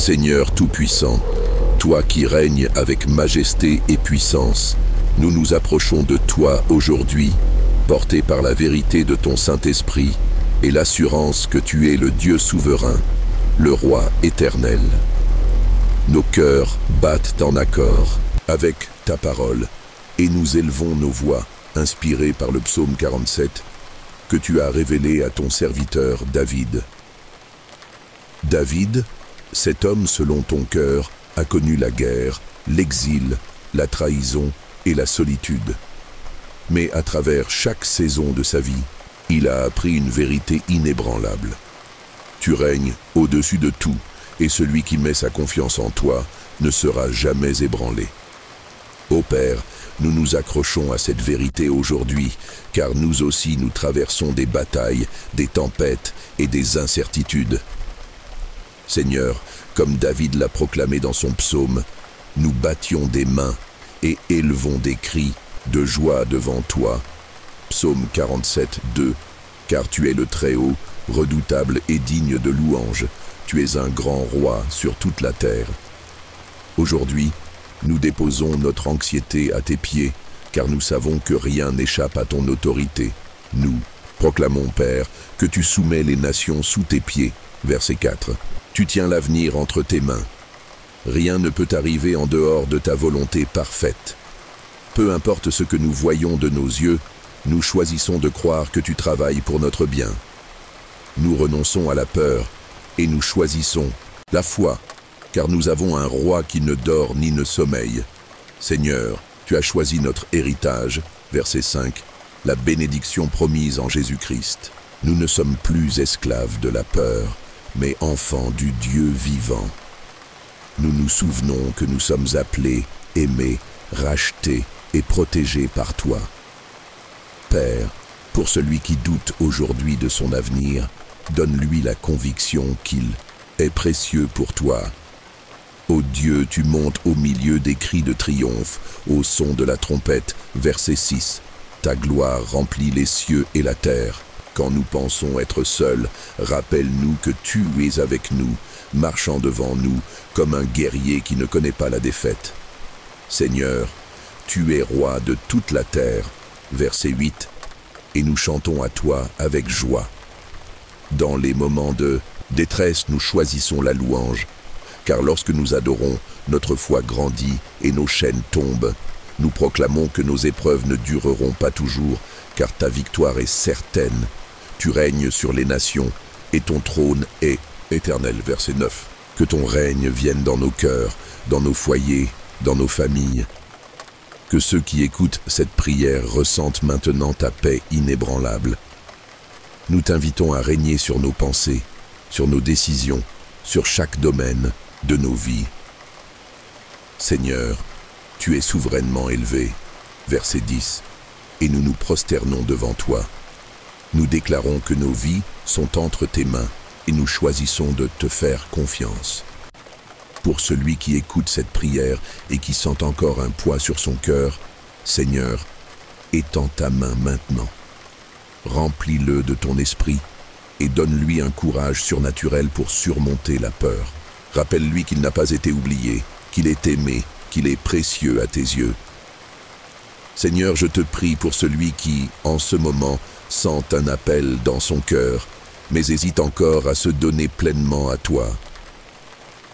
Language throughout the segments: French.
Seigneur Tout-Puissant, toi qui règnes avec majesté et puissance, nous nous approchons de toi aujourd'hui, portés par la vérité de ton Saint-Esprit et l'assurance que tu es le Dieu souverain, le Roi éternel. Nos cœurs battent en accord avec ta parole et nous élevons nos voix, inspirés par le psaume 47, que tu as révélé à ton serviteur David. David, cet homme selon ton cœur, a connu la guerre, l'exil, la trahison et la solitude. Mais à travers chaque saison de sa vie, il a appris une vérité inébranlable. Tu règnes au-dessus de tout, et celui qui met sa confiance en toi ne sera jamais ébranlé. Ô Père, nous nous accrochons à cette vérité aujourd'hui, car nous aussi nous traversons des batailles, des tempêtes et des incertitudes. Seigneur, comme David l'a proclamé dans son psaume, nous battions des mains et élevons des cris de joie devant toi. Psaume 47, 2. Car tu es le Très-Haut, redoutable et digne de louange. Tu es un grand roi sur toute la terre. Aujourd'hui, nous déposons notre anxiété à tes pieds, car nous savons que rien n'échappe à ton autorité. Nous proclamons, Père, que tu soumets les nations sous tes pieds. Verset 4. Tu tiens l'avenir entre tes mains. Rien ne peut arriver en dehors de ta volonté parfaite. Peu importe ce que nous voyons de nos yeux, nous choisissons de croire que tu travailles pour notre bien. Nous renonçons à la peur et nous choisissons la foi, car nous avons un roi qui ne dort ni ne sommeille. Seigneur, tu as choisi notre héritage, verset 5, la bénédiction promise en Jésus-Christ. Nous ne sommes plus esclaves de la peur, mais enfants du Dieu vivant. Nous nous souvenons que nous sommes appelés, aimés, rachetés et protégés par toi. Père, pour celui qui doute aujourd'hui de son avenir, donne-lui la conviction qu'il est précieux pour toi. Ô Dieu, tu montes au milieu des cris de triomphe, au son de la trompette, verset 6. Ta gloire remplit les cieux et la terre. Quand nous pensons être seuls, rappelle-nous que tu es avec nous, marchant devant nous comme un guerrier qui ne connaît pas la défaite. Seigneur, tu es roi de toute la terre, verset 8, et nous chantons à toi avec joie. Dans les moments de détresse, nous choisissons la louange, car lorsque nous adorons, notre foi grandit et nos chaînes tombent. Nous proclamons que nos épreuves ne dureront pas toujours, car ta victoire est certaine. Tu règnes sur les nations, et ton trône est éternel. Verset 9. Que ton règne vienne dans nos cœurs, dans nos foyers, dans nos familles. Que ceux qui écoutent cette prière ressentent maintenant ta paix inébranlable. Nous t'invitons à régner sur nos pensées, sur nos décisions, sur chaque domaine de nos vies. Seigneur, tu es souverainement élevé. Verset 10. Et nous nous prosternons devant toi. Nous déclarons que nos vies sont entre tes mains et nous choisissons de te faire confiance. Pour celui qui écoute cette prière et qui sent encore un poids sur son cœur, Seigneur, étends ta main maintenant. Remplis-le de ton esprit et donne-lui un courage surnaturel pour surmonter la peur. Rappelle-lui qu'il n'a pas été oublié, qu'il est aimé, qu'il est précieux à tes yeux. Seigneur, je te prie pour celui qui, en ce moment, sent un appel dans son cœur, mais hésite encore à se donner pleinement à toi.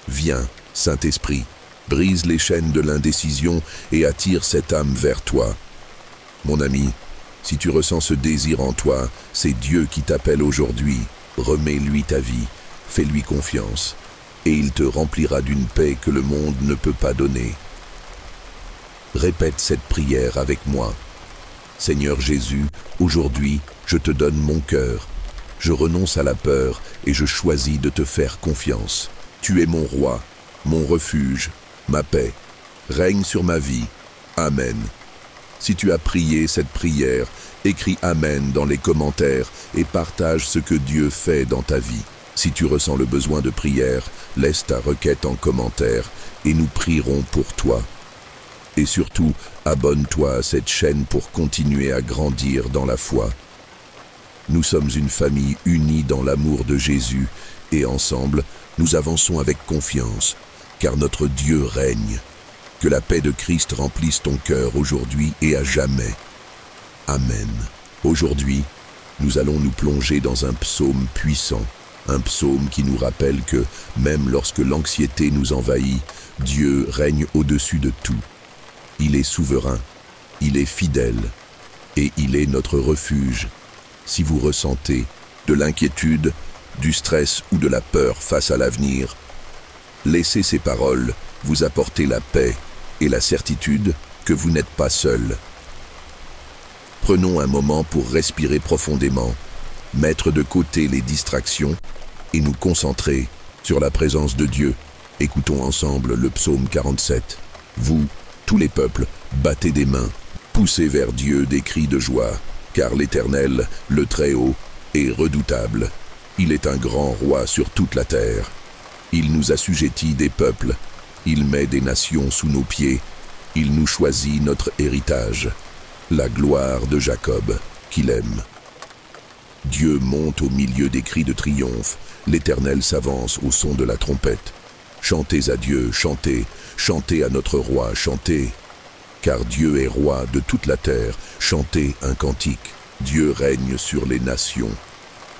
Viens, Saint-Esprit, brise les chaînes de l'indécision et attire cette âme vers toi. Mon ami, si tu ressens ce désir en toi, c'est Dieu qui t'appelle aujourd'hui. Remets-lui ta vie, fais-lui confiance, et il te remplira d'une paix que le monde ne peut pas donner. Répète cette prière avec moi. Seigneur Jésus, aujourd'hui, je te donne mon cœur. Je renonce à la peur et je choisis de te faire confiance. Tu es mon roi, mon refuge, ma paix. Règne sur ma vie. Amen. Si tu as prié cette prière, écris Amen dans les commentaires et partage ce que Dieu fait dans ta vie. Si tu ressens le besoin de prière, laisse ta requête en commentaire et nous prierons pour toi. Et surtout, abonne-toi à cette chaîne pour continuer à grandir dans la foi. Nous sommes une famille unie dans l'amour de Jésus et ensemble, Nous avançons avec confiance, car notre Dieu règne. Que la paix de Christ remplisse ton cœur aujourd'hui et à jamais. Amen. Aujourd'hui, nous allons nous plonger dans un psaume puissant, un psaume qui nous rappelle que, même lorsque l'anxiété nous envahit, Dieu règne au-dessus de tout. Il est souverain, il est fidèle, et il est notre refuge. Si vous ressentez de l'inquiétude, du stress ou de la peur face à l'avenir, laissez ces paroles vous apporter la paix et la certitude que vous n'êtes pas seul. Prenons un moment pour respirer profondément, mettre de côté les distractions et nous concentrer sur la présence de Dieu. Écoutons ensemble le psaume 47. Vous, tous les peuples, battez des mains, poussez vers Dieu des cris de joie, car l'Éternel, le Très-Haut, est redoutable. Il est un grand roi sur toute la terre. Il nous assujettit des peuples, il met des nations sous nos pieds, il nous choisit notre héritage, la gloire de Jacob qu'il aime. Dieu monte au milieu des cris de triomphe, l'Éternel s'avance au son de la trompette. Chantez à Dieu, chantez, chantez à notre roi, chantez. Car Dieu est roi de toute la terre, chantez un cantique. Dieu règne sur les nations.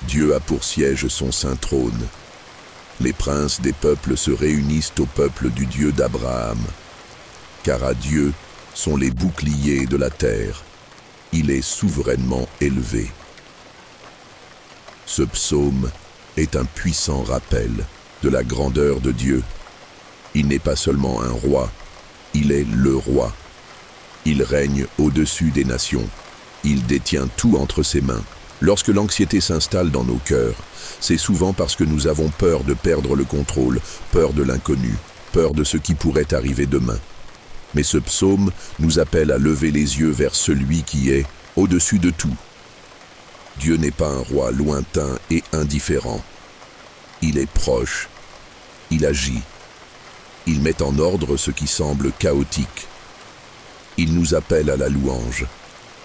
Dieu a pour siège son saint trône. Les princes des peuples se réunissent au peuple du Dieu d'Abraham. Car à Dieu sont les boucliers de la terre. Il est souverainement élevé. Ce psaume est un puissant rappel de la grandeur de Dieu. Il n'est pas seulement un roi, il est le roi. Il règne au-dessus des nations. Il détient tout entre ses mains. Lorsque l'anxiété s'installe dans nos cœurs, c'est souvent parce que nous avons peur de perdre le contrôle, peur de l'inconnu, peur de ce qui pourrait arriver demain. Mais ce psaume nous appelle à lever les yeux vers celui qui est au-dessus de tout. Dieu n'est pas un roi lointain et indifférent. Il est proche. Il agit. Il met en ordre ce qui semble chaotique. Il nous appelle à la louange,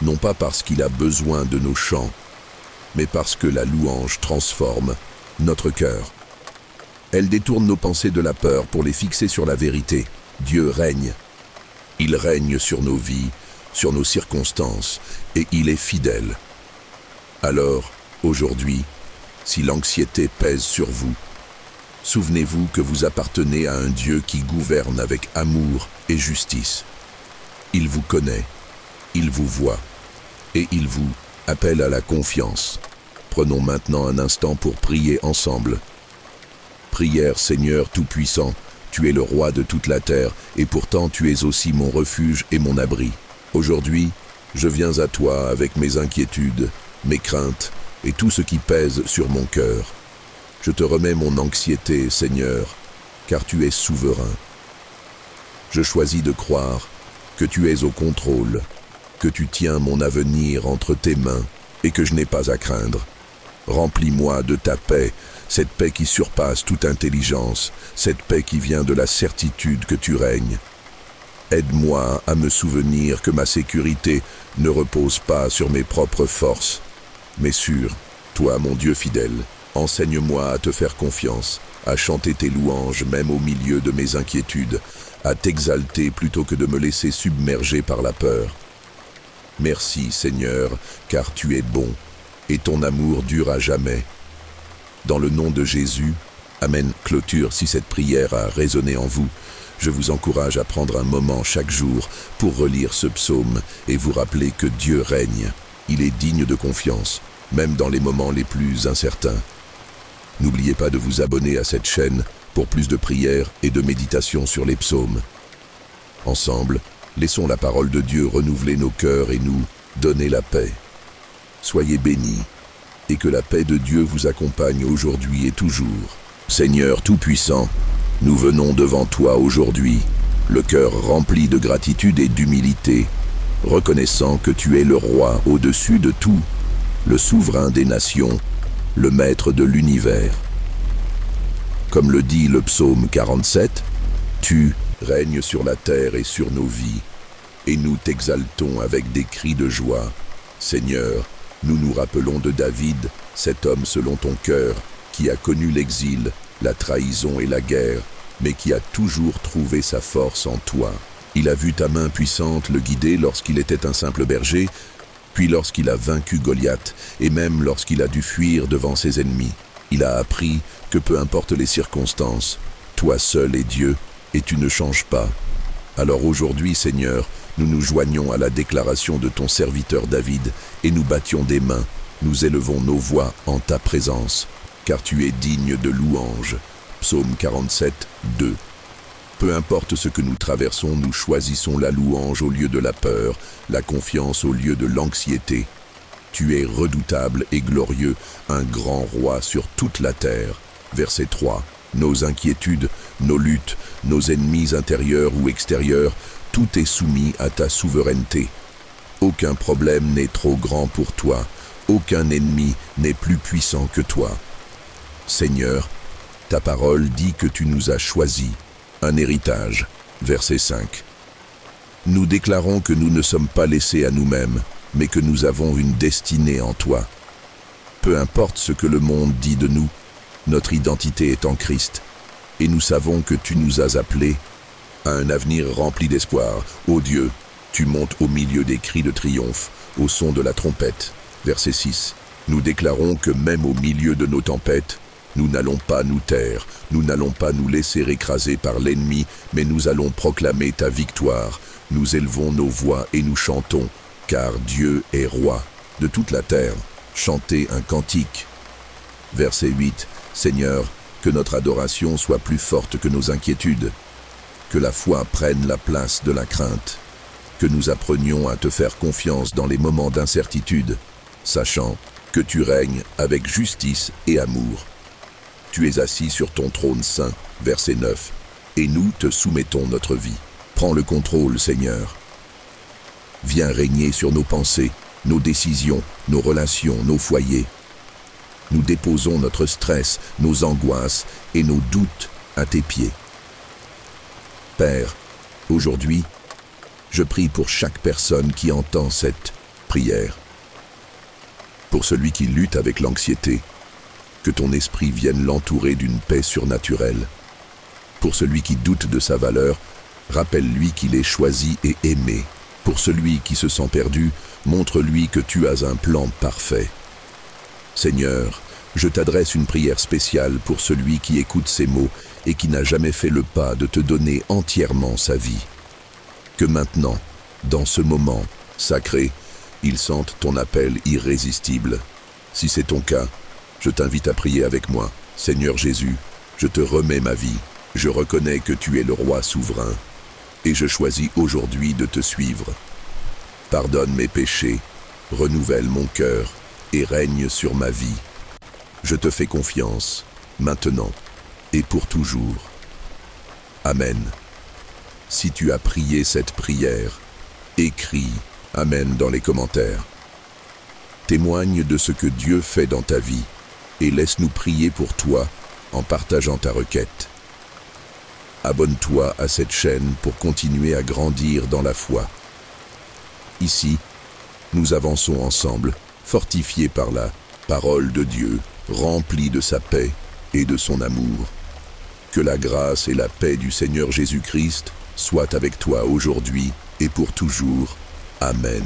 non pas parce qu'il a besoin de nos chants, mais parce que la louange transforme notre cœur. Elle détourne nos pensées de la peur pour les fixer sur la vérité. Dieu règne. Il règne sur nos vies, sur nos circonstances, et il est fidèle. Alors, aujourd'hui, si l'anxiété pèse sur vous, souvenez-vous que vous appartenez à un Dieu qui gouverne avec amour et justice. Il vous connaît, il vous voit, et il vous appelle à la confiance. Prenons maintenant un instant pour prier ensemble. Prière, Seigneur Tout-Puissant, tu es le roi de toute la terre, et pourtant tu es aussi mon refuge et mon abri. Aujourd'hui, je viens à toi avec mes inquiétudes, mes craintes et tout ce qui pèse sur mon cœur. Je te remets mon anxiété, Seigneur, car tu es souverain. Je choisis de croire que tu es au contrôle, que tu tiens mon avenir entre tes mains et que je n'ai pas à craindre. Remplis-moi de ta paix, cette paix qui surpasse toute intelligence, cette paix qui vient de la certitude que tu règnes. Aide-moi à me souvenir que ma sécurité ne repose pas sur mes propres forces, mais sur toi, mon Dieu fidèle. Enseigne-moi à te faire confiance, à chanter tes louanges même au milieu de mes inquiétudes, à t'exalter plutôt que de me laisser submerger par la peur. Merci, Seigneur, car tu es bon, et ton amour dure à jamais. Dans le nom de Jésus, Amen. Clôture, si cette prière a résonné en vous, je vous encourage à prendre un moment chaque jour pour relire ce psaume et vous rappeler que Dieu règne. Il est digne de confiance, même dans les moments les plus incertains. N'oubliez pas de vous abonner à cette chaîne pour plus de prières et de méditations sur les psaumes. Ensemble, laissons la parole de Dieu renouveler nos cœurs et nous donner la paix. Soyez bénis, et que la paix de Dieu vous accompagne aujourd'hui et toujours. Seigneur Tout-Puissant, nous venons devant toi aujourd'hui, le cœur rempli de gratitude et d'humilité, reconnaissant que tu es le roi au-dessus de tout, le souverain des nations, le maître de l'univers. Comme le dit le psaume 47, tu règnes sur la terre et sur nos vies, et nous t'exaltons avec des cris de joie. Seigneur, nous nous rappelons de David, cet homme selon ton cœur, qui a connu l'exil la trahison et la guerre, mais qui a toujours trouvé sa force en toi. Il a vu ta main puissante le guider lorsqu'il était un simple berger, puis lorsqu'il a vaincu Goliath, et même lorsqu'il a dû fuir devant ses ennemis. Il a appris que peu importe les circonstances, toi seul es Dieu, et tu ne changes pas. Alors aujourd'hui, Seigneur, nous nous joignons à la déclaration de ton serviteur David, et nous battions des mains, nous élevons nos voix en ta présence, car tu es digne de louange. Psaume 47, 2. Peu importe ce que nous traversons, nous choisissons la louange au lieu de la peur, la confiance au lieu de l'anxiété. Tu es redoutable et glorieux, un grand roi sur toute la terre. Verset 3. Nos inquiétudes, nos luttes, nos ennemis intérieurs ou extérieurs, tout est soumis à ta souveraineté. Aucun problème n'est trop grand pour toi, aucun ennemi n'est plus puissant que toi. Seigneur, ta parole dit que tu nous as choisis, un héritage. Verset 5. Nous déclarons que nous ne sommes pas laissés à nous-mêmes, mais que nous avons une destinée en toi. Peu importe ce que le monde dit de nous, notre identité est en Christ, et nous savons que tu nous as appelés à un avenir rempli d'espoir. Ô Dieu, tu montes au milieu des cris de triomphe, au son de la trompette. Verset 6. Nous déclarons que même au milieu de nos tempêtes, nous n'allons pas nous taire, nous n'allons pas nous laisser écraser par l'ennemi, mais nous allons proclamer ta victoire. Nous élevons nos voix et nous chantons, car Dieu est roi de toute la terre. Chantez un cantique. Verset 8. Seigneur, que notre adoration soit plus forte que nos inquiétudes, que la foi prenne la place de la crainte, que nous apprenions à te faire confiance dans les moments d'incertitude, sachant que tu règnes avec justice et amour. Tu es assis sur ton trône saint, verset 9, et nous te soumettons notre vie. Prends le contrôle, Seigneur. Viens régner sur nos pensées, nos décisions, nos relations, nos foyers. Nous déposons notre stress, nos angoisses et nos doutes à tes pieds. Père, aujourd'hui, je prie pour chaque personne qui entend cette prière. Pour celui qui lutte avec l'anxiété, que ton esprit vienne l'entourer d'une paix surnaturelle. Pour celui qui doute de sa valeur, rappelle-lui qu'il est choisi et aimé. Pour celui qui se sent perdu, montre-lui que tu as un plan parfait. Seigneur, je t'adresse une prière spéciale pour celui qui écoute ces mots et qui n'a jamais fait le pas de te donner entièrement sa vie. Que maintenant, dans ce moment sacré, il sente ton appel irrésistible. Si c'est ton cas, je t'invite à prier avec moi. Seigneur Jésus, je te remets ma vie. Je reconnais que tu es le roi souverain et je choisis aujourd'hui de te suivre. Pardonne mes péchés, renouvelle mon cœur et règne sur ma vie. Je te fais confiance, maintenant et pour toujours. Amen. Si tu as prié cette prière, écris « Amen » dans les commentaires. Témoigne de ce que Dieu fait dans ta vie et laisse-nous prier pour toi en partageant ta requête. Abonne-toi à cette chaîne pour continuer à grandir dans la foi. Ici, nous avançons ensemble, fortifiés par la parole de Dieu, remplis de sa paix et de son amour. Que la grâce et la paix du Seigneur Jésus-Christ soient avec toi aujourd'hui et pour toujours. Amen.